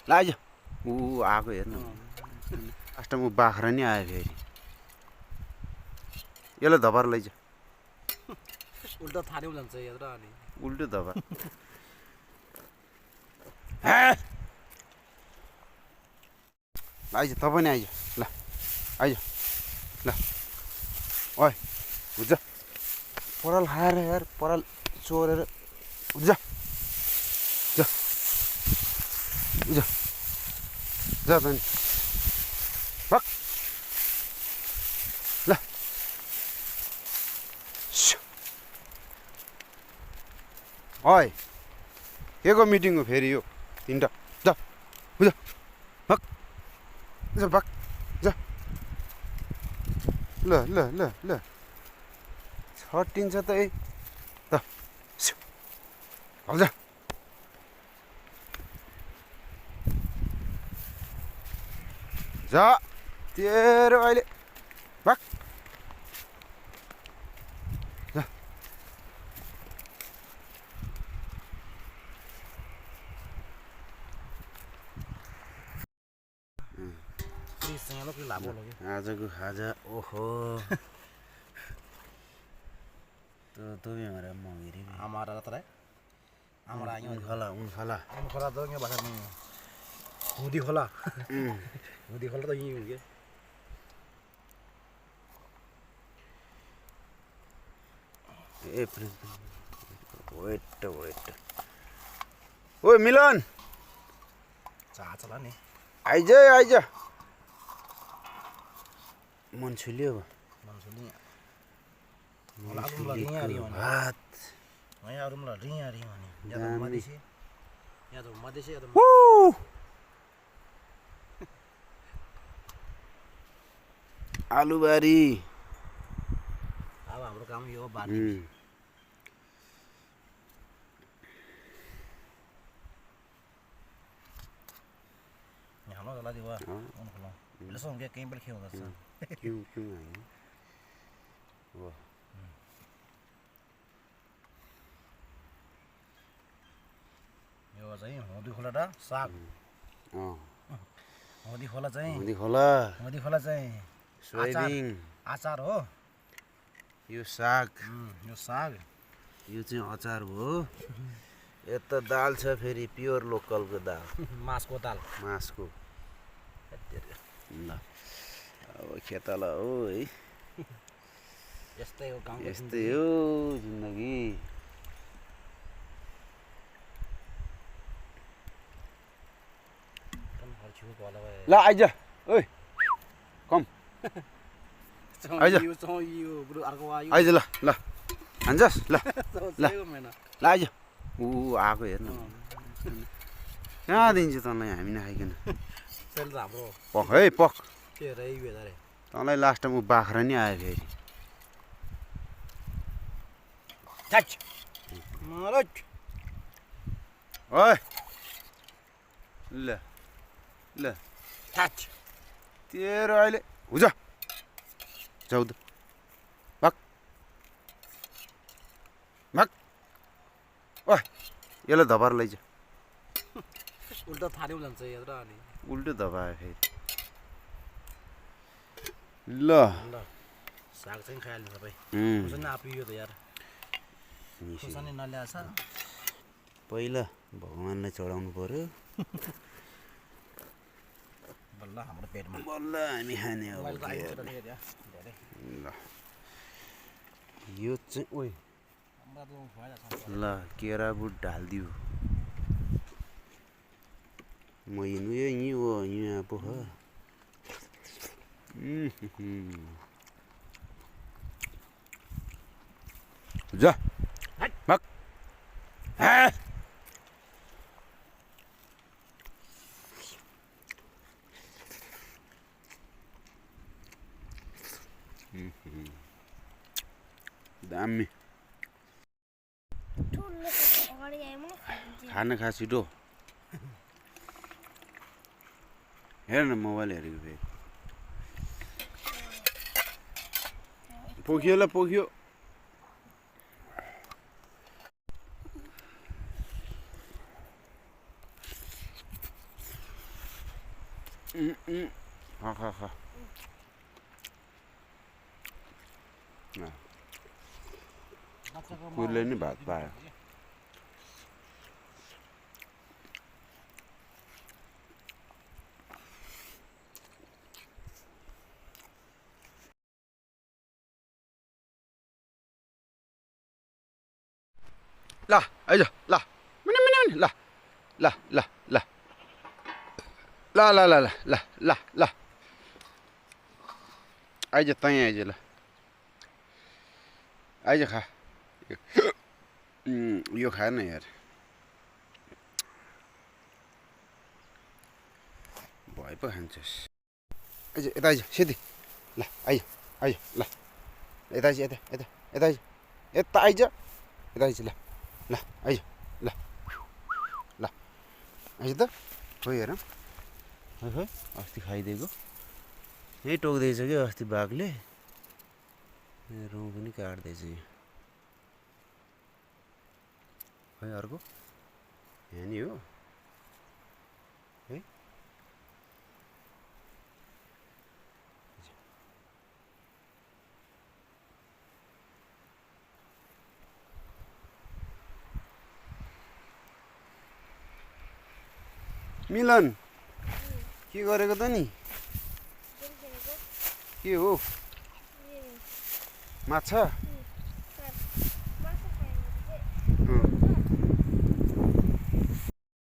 लाज ऊ आएको हेर्नु लास्टमा ऊ बाख्रा नि आयो फेरि यसलाई धपार लैज उल्टा थार्यौँ जान्छ यत्र अनि उल्टो धपार आइज तपाईँ नि आइज ल आइज ल ओइ बुझ्छ पराल खाएर यार पराल चोरेर बुझ्छ जा बुझ्छ जा त नि भक ल ओइ के को मिटिङ हो फेरि यो तिनवटा जा बुझ्छ भक जा भक जा ल ल ल ल छटिन्छ त ए त जा जा तेरो अहिले भक जा आजको खाजा ओहो तो तुम्हें हमारा मंगिरी हमारा रहा है हमारा आगे खाला उन खाला तो क्या बात नहीं हुदी खोला तो यही होंगे ए वेट ओए मिलन चाह चला नहीं आइज मन छुल्यो भात आलुबारी अब हाम्रो काम यो बारी हाम्रो जला दिवा उन खोला लेसो के कहीं पर खेल दस क्यों आए वाह यो चाहिँ हुदी खोला साग हुदी खोला चाहिँ सोयाबिन अचार हो यो साग यो चाहिँ अचार हो यता दाल छ फेरि प्योर लोकलको दाल मासको ल अब खेताला हो है यस्तै हो गाउँ यस्तै हो जिन्दगी ल आइज ओइ कम आइज आइज ल हान्छस् ल आइज ऊ आएको हेर्नु कहाँ दिन्छ तँलाई हामी नखाइकन पक है पक तँलाई लास्टमा ऊ बाख्रा नि आयो फेरि ओइ ल तेरो अहिले हुज जाउ त भक ओइ यसलाई धपार लैज उल्टा थार्यौँ जान्छ यत्र अनि उल्टो धपायो फेरि ल साग चाहिँ खाइहाल्नु सबै आपियो त यार खुर्सानी नल्याएछ पहिला भगवान्लाई चढाउनु पर्यो बल्ल हाम्रो पेटमा बल्ल हामी खाने हो ल यो चाहिँ ओइ ल केरा बुट ढालिदियो म हिँड्नु यहीँ हो यहाँ पो हो जा भक दामी खाना खा छिटो हेर न मोबाइल हेरेको फेरि पोखियो ल पोखियो खा कुकुरले नि भात पायो ल आइज ल मिनी मिनी मिनी ल ल ल ल ल ल ल ल ल ल आइज तै आइज ल आइज खा यो खाएन यार भए पो खान्छस् आइज यता आइज सिधै ल आइज आइज ल यता आइज यता यता यता आइज यता आइज यता आइज ल ल आइज ल ल आइज त खोइ हेर खोइ खोइ अस्ति खाइदिएको यहीँ टोक्दैछ क्या अस्ति बाघले रौँ पनि काट्दैछ यहाँ खोइ अर्को यहाँ नि हो है मिलन के गरेको त नि के हो माछा